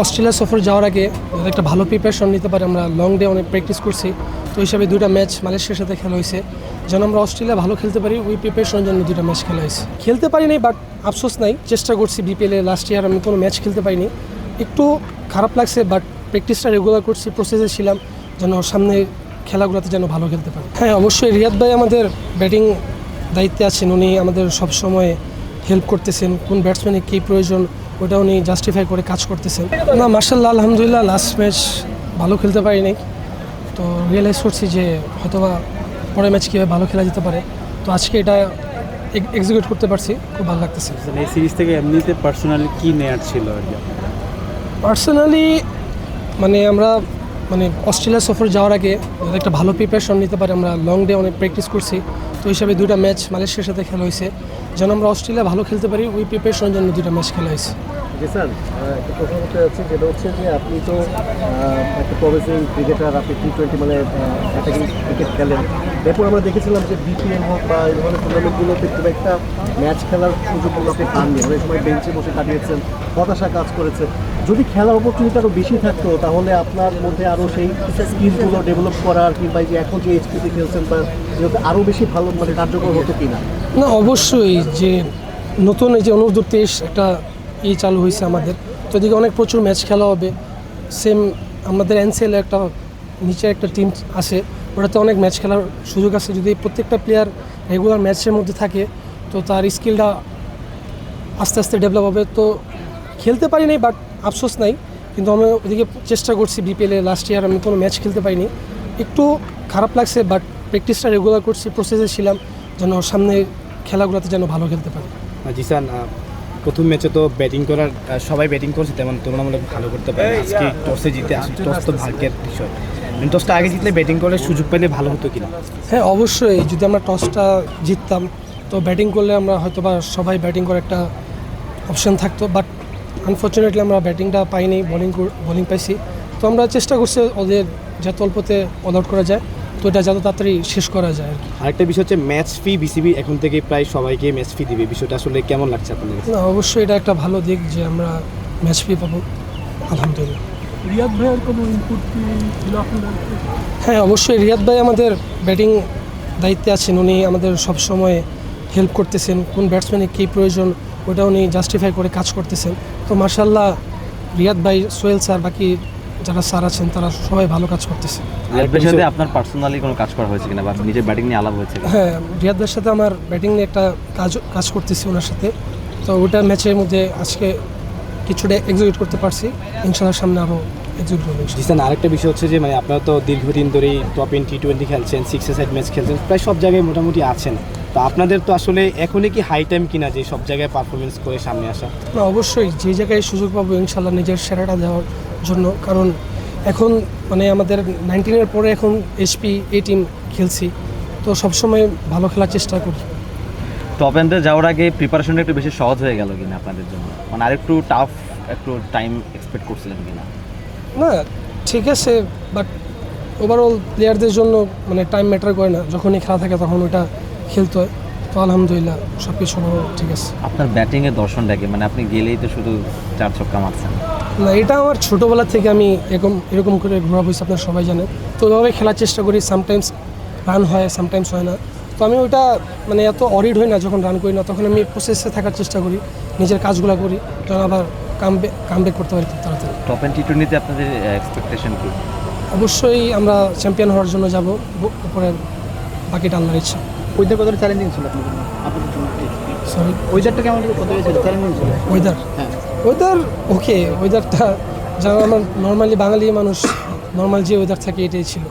Australia সফর যাওয়ার আগে যাতে একটা ভালো প্রিপারেশন নিতে পারি, আমরা লং ডে অনেক প্র্যাকটিস করছি। তো হিসাবে দুইটা ম্যাচ মালয়েশিয়ার সাথে খেলা হয়েছে, যেন আমরা অস্ট্রেলিয়া ভালো খেলতে পারি ওই প্রিপারেশনের জন্য দুইটা ম্যাচ খেলা হয়েছে। খেলতে পারিনি, বাট আফসোস নাই, চেষ্টা করছি। বিপিএলে লাস্ট ইয়ার আমি কোনো ম্যাচ খেলতে পারিনি, একটু খারাপ লাগছে, বাট প্র্যাকটিসটা রেগুলার করছি, প্রসেসে ছিলাম যেন সামনে খেলাগুলোতে যেন ভালো খেলতে পারি। হ্যাঁ, অবশ্যই রিয়াদ ভাই আমাদের ব্যাটিং দায়িত্বে আছেন, উনি আমাদের সবসময় হেল্প করতেছেন, কোন ব্যাটসম্যানের কী প্রয়োজন ওটা উনি জাস্টিফাই করে কাজ করতেছেন। না, মার্শাল্লাহ, আলহামদুলিল্লাহ লাস্ট ম্যাচ ভালো খেলতে পারিনি, তো রিয়েলাইজ করছি যে হয়তোবা পরের ম্যাচ কীভাবে ভালো খেলা যেতে পারে। তো আজকে এটা এক্সিকিউট করতে পারছি, খুব ভালো লাগতেছে। এই সিরিজ থেকে এমনিতে পার্সোনালি কী নেয়ার ছিল আর কি? পার্সোনালি আমরা অস্ট্রেলিয়া সফর যাওয়ার আগে যাতে একটা ভালো প্রিপারেশন নিতে পারি, আমরা লং ডে অনেক প্র্যাকটিস করছি। তো হিসাবে দুইটা ম্যাচ মালয়েশিয়ার সাথে খেলা হয়েছে, যেন আমরা অস্ট্রেলিয়া ভালো খেলতে পারি ওই প্রিপারেশনের জন্য দুইটা ম্যাচ খেলা হয়েছে। জি স্যার, একটা প্রশ্ন করতে যাচ্ছি, যেটা হচ্ছে যে আপনি তো একটা প্রমিসিং ক্রিকেটার, আপনি টি-20 অ্যাটাকিং ক্রিকেট খেলেন। এরপর আমরা দেখেছিলাম যে বিপিএল হোক বা এই ধরনের টুর্নামেন্টগুলোতে খুব একটা ম্যাচ খেলার সুযোগ আপনি পাননি, অনেক সময় বেঞ্চে বসে কাটিয়েছেন, হতাশা কাজ করেছে। যদি খেলার অপরচুনিটি আরও বেশি থাকতো, তাহলে আপনার মধ্যে আরও সেই স্কিলগুলো ডেভেলপ করার কিংবা যে এখন যে এইচপিতে খেলছেন বা যেহেতু আরও বেশি ভালো কার্যকর হতো কিনা? না, অবশ্যই, যে নতুন এই যে অনূর্ধ্ব-23 একটা চালু হয়েছে আমাদের, তো এদিকে অনেক প্রচুর ম্যাচ খেলা হবে। সেম আমাদের এনসিএল একটা নিচে একটা টিম আছে, ওটাতে অনেক ম্যাচ খেলার সুযোগ আছে। যদি প্রত্যেকটা প্লেয়ার রেগুলার ম্যাচের মধ্যে থাকে, তো তার স্কিলটা আস্তে আস্তে ডেভেলপ হবে। তো খেলতে পারি নাই, বাট আফসোস নাই, কিন্তু আমি ওদিকে চেষ্টা করছি। বিপিএলে লাস্ট ইয়ার আমি কোনো ম্যাচ খেলতে পারিনি, একটু খারাপ লাগছে, বাট প্র্যাকটিসটা রেগুলার করছি, প্রসেসে ছিলাম যেন সামনে খেলাগুলোতে যেন ভালো খেলতে পারি। জিসান, প্রথম ম্যাচে তো ব্যাটিং করার সবাই ব্যাটিং করছে, তেমন তুলনামূলক ভালো করতে পারে। আজকে টসে জিতে আসলে টস তো ভাগ্যের বিষয়, টসটা আগে জিতলে ব্যাটিং করে সুযোগ পেলে ভালো হতো কিনা? হ্যাঁ, অবশ্যই, যদি আমরা টসটা জিততাম তো ব্যাটিং করলে আমরা হয়তোবা সবাই ব্যাটিং করার একটা অপশান থাকতো, বাট আনফর্চুনেটলি আমরা ব্যাটিংটা পাইনি, বোলিং পাইছি। তো আমরা চেষ্টা করছি ওদের যত অল্পতে অল আউট করা যায়, তো এটা যত তাড়াতাড়ি শেষ করা যায় আর কি। আরেকটা বিষয় হচ্ছে ম্যাচ ফি, বিসিবি এখন থেকে প্রায় সবাইকে ম্যাচ ফি দিবে, বিষয়টা আসলে কেমন লাগছে আপনাদের? না, অবশ্যই এটা একটা ভালো দিক যে আমরা ম্যাচ ফি পাবো, আলহামদুলিল্লাহ। রিয়াদ ভাইয়ের কোনো ইনপুট কি ছিল আপনাদের? হ্যাঁ, অবশ্যই, রিয়াদ ভাই আমাদের ব্যাটিং দায়িত্বে আছেন, উনি আমাদের সবসময় হেল্প করতেছেন, কোন ব্যাটসম্যানের কী প্রয়োজন ওটা উনি জাস্টিফাই করে কাজ করতেছেন। তো মার্শাল্লাহ, রিয়াদ ভাই, সোহেল স্যার, বাকি যারা স্যার আছেন তারা সবাই ভালো কাজ করতেছে। রিয়াদ ভাইয়ের সাথে আপনার পার্সোনালি কোনো কাজ করা হয়েছে কিনা, বা নিজের ব্যাটিং নিয়ে আলাপ হয়েছে কিনা? হ্যাঁ, রিয়াদ ভাইয়ের সাথে আমার ব্যাটিং নিয়ে একটা কাজ করতেছি ওনার সাথে। তো ওটা ম্যাচের মধ্যে আজকে কিছুটা এক্সিকিউট করতে পারছি, ইনশাআল্লাহ সামনে আরও এক্সিকিউট করবো। জিসান, আরেকটা বিষয় হচ্ছে যে আপনারা তো দীর্ঘদিন ধরেই টপ এন্ড টি-20 খেলছেন, 6-এ-সাইড ম্যাচ খেলছেন, প্রায় সব জায়গায় মোটামুটি আছেন। তো আপনাদের তো আসলে এখনই কি হাই টাইম কিনা যে সব জায়গায় পারফরমেন্স করে সামনে আসা? না, অবশ্যই, যে জায়গায় সুযোগ পাবো ইনশাআল্লাহ নিজের সেরাটা দেওয়ার জন্য, কারণ এখন আমাদের 19-এর পরে এখন এইচপি টিম খেলছি, তো সবসময় ভালো খেলার চেষ্টা করি। টপ এন্ডে যাওয়ার আগে প্রিপারেশনটা একটু বেশি সহজ হয়ে গেল কিনা আপনাদের জন্য, আরেকটু টাফ একটু টাইম এক্সপেক্ট করছিলেন কিনা? না, ঠিক আছে, বাট ওভারঅল প্লেয়ারদের জন্য টাইম ম্যাটার করে না, যখনই খেলা থাকে তখন ওটা খেলতে হয়। তো আলহামদুলিল্লাহ সব কিছু ঠিক আছে। আপনার ব্যাটিংয়ের দর্শনটাকে আপনি গেলেই তো শুধু 4 ছক্কা মারছেন। না, এটা আমার ছোটোবেলা থেকে আমি এরকম করে ঘোরা হয়েছে, আপনার সবাই জানেন। তো ওইভাবে খেলার চেষ্টা করি, সামটাইমস রান হয়, সামটাইমস হয় না। তো আমি ওইটা এত অরিড হই না যখন রান করি না, তখন আমি প্রসেসে থাকার চেষ্টা করি, নিজের কাজগুলো করি, যেন আবার কামব্যাক করতে পারি খুব তাড়াতাড়ি। টপ এন্ড টি-20তে আপনাদের এক্সপেকটেশন কি? অবশ্যই আমরা চ্যাম্পিয়ন হওয়ার জন্য যাব, উপরে বাকিটা আল্লাহর ইচ্ছা। ওইটা কতটা চ্যালেঞ্জিং ছিল আপনাদের জন্য? সরি, ওয়েদারটা কেমন কতটা চ্যালেঞ্জিং ছিল? ওয়েদার ওকে, ওয়েদারটা যেন আমার নর্মালি বাঙালি মানুষ নর্মাল যে ওয়েদার থাকে এটাই ছিল।